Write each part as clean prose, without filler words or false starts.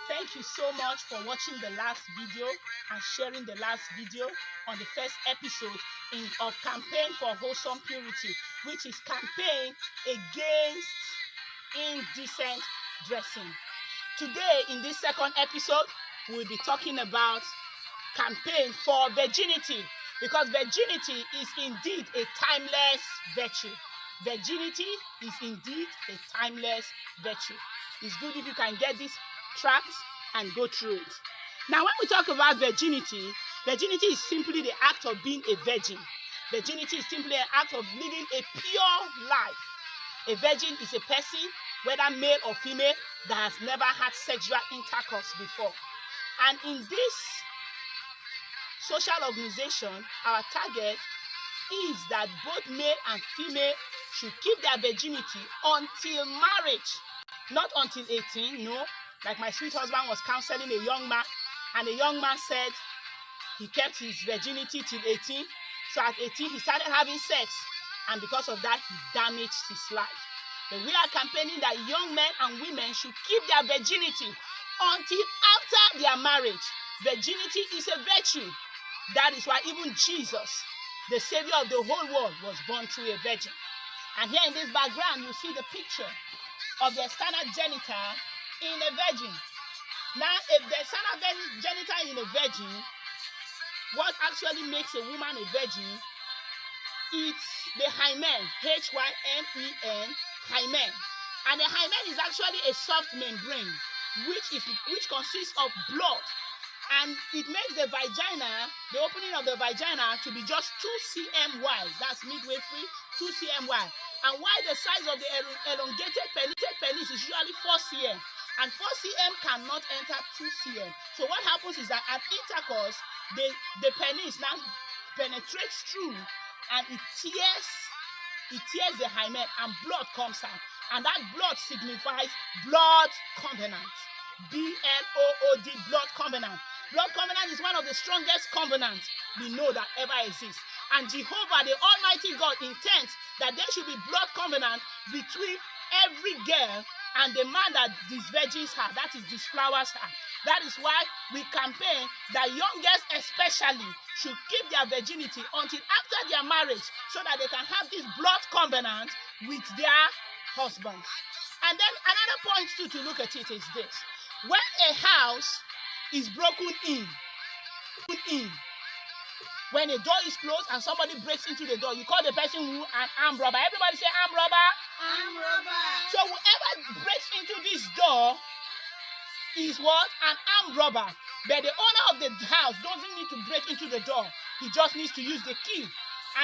Thank you so much for watching the last video and sharing the last video on the first episode of Campaign for Wholesome Purity, which is campaign against indecent dressing. Today, in this second episode, we'll be talking about campaign for virginity, because virginity is indeed a timeless virtue. Virginity is indeed a timeless virtue. It's good if you can get this tract and go through it. Now, when we talk about virginity, virginity is simply the act of being a virgin. Virginity is simply an act of living a pure life. A virgin is a person, whether male or female, that has never had sexual intercourse before. And in this social organization, our target is that both male and female should keep their virginity until marriage. Not until 18, no. Like my sweet husband was counseling a young man, and the young man said he kept his virginity till 18. So at 18, he started having sex, and because of that, he damaged his life. But we are campaigning that young men and women should keep their virginity until after their marriage. Virginity is a virtue. That is why even Jesus, the Savior of the whole world, was born through a virgin. And here in this background, you see the picture of the external genital in a virgin. Now, if the external genital in a virgin, what actually makes a woman a virgin, it's the hymen, H-Y-M-E-N, hymen. And the hymen is actually a soft membrane, which consists of blood. And it makes the vagina, the opening of the vagina, to be just 2 cm wide. That's midway free, 2 cm wide. And while the size of the elongated penis is usually 4 cm. And 4 cm cannot enter 2 cm. So what happens is that at intercourse, the penis now penetrates through and it tears the hymen and blood comes out. And that blood signifies blood covenant. B-L-O-O-D, blood covenant. Blood covenant is one of the strongest covenants we know that ever exists. And Jehovah, the Almighty God, intends that there should be blood covenant between every girl and the man that these virgins have, that is, these flowers have. That is why we campaign that young girls especially should keep their virginity until after their marriage, so that they can have this blood covenant with their husbands. And then another point too to look at it is this. When a house is broken in, when a door is closed and somebody breaks into the door, you call the person who an armed robber. Everybody say armed robber. Armed robber. So whoever breaks into this door is what? An armed robber. But the owner of the house doesn't need to break into the door. He just needs to use the key.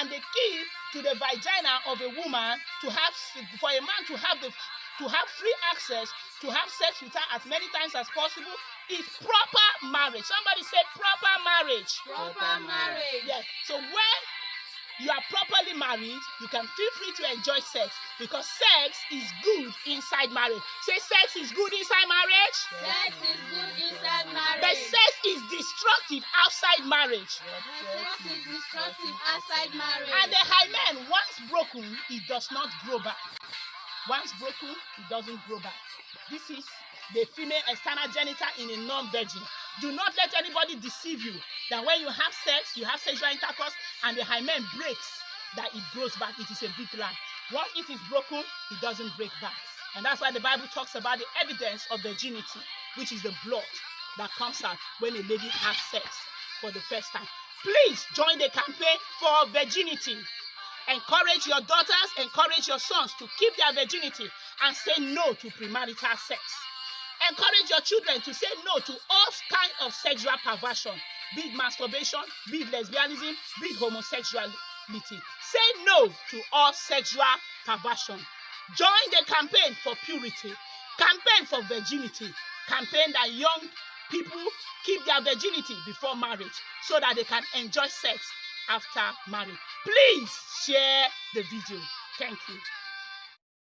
And the key to the vagina of a woman for a man to have free access to have sex with her as many times as possible is proper marriage. Somebody say proper marriage. Proper marriage. Yes. So when you are properly married, you can feel free to enjoy sex, because sex is good inside marriage. Say sex is good inside marriage. Sex is good inside marriage. But sex is destructive outside marriage. Sex is destructive outside marriage. And the hymen, once broken, it does not grow back. Once broken, it doesn't grow back. This is the female external genital in a non-virgin. Do not let anybody deceive you that when you have sex, you have sexual intercourse, and the hymen breaks, that it grows back. It is a big lie. Once it is broken, it doesn't break back. And that's why the Bible talks about the evidence of virginity, which is the blood that comes out when a lady has sex for the first time. Please join the campaign for virginity. Encourage your daughters, encourage your sons to keep their virginity and say no to premarital sex. Encourage your children to say no to all kinds of sexual perversion, be it masturbation, be it lesbianism, be it homosexuality. Say no to all sexual perversion. Join the campaign for purity, campaign for virginity, campaign that young people keep their virginity before marriage so that they can enjoy sex after marriage. Please share the video. Thank you.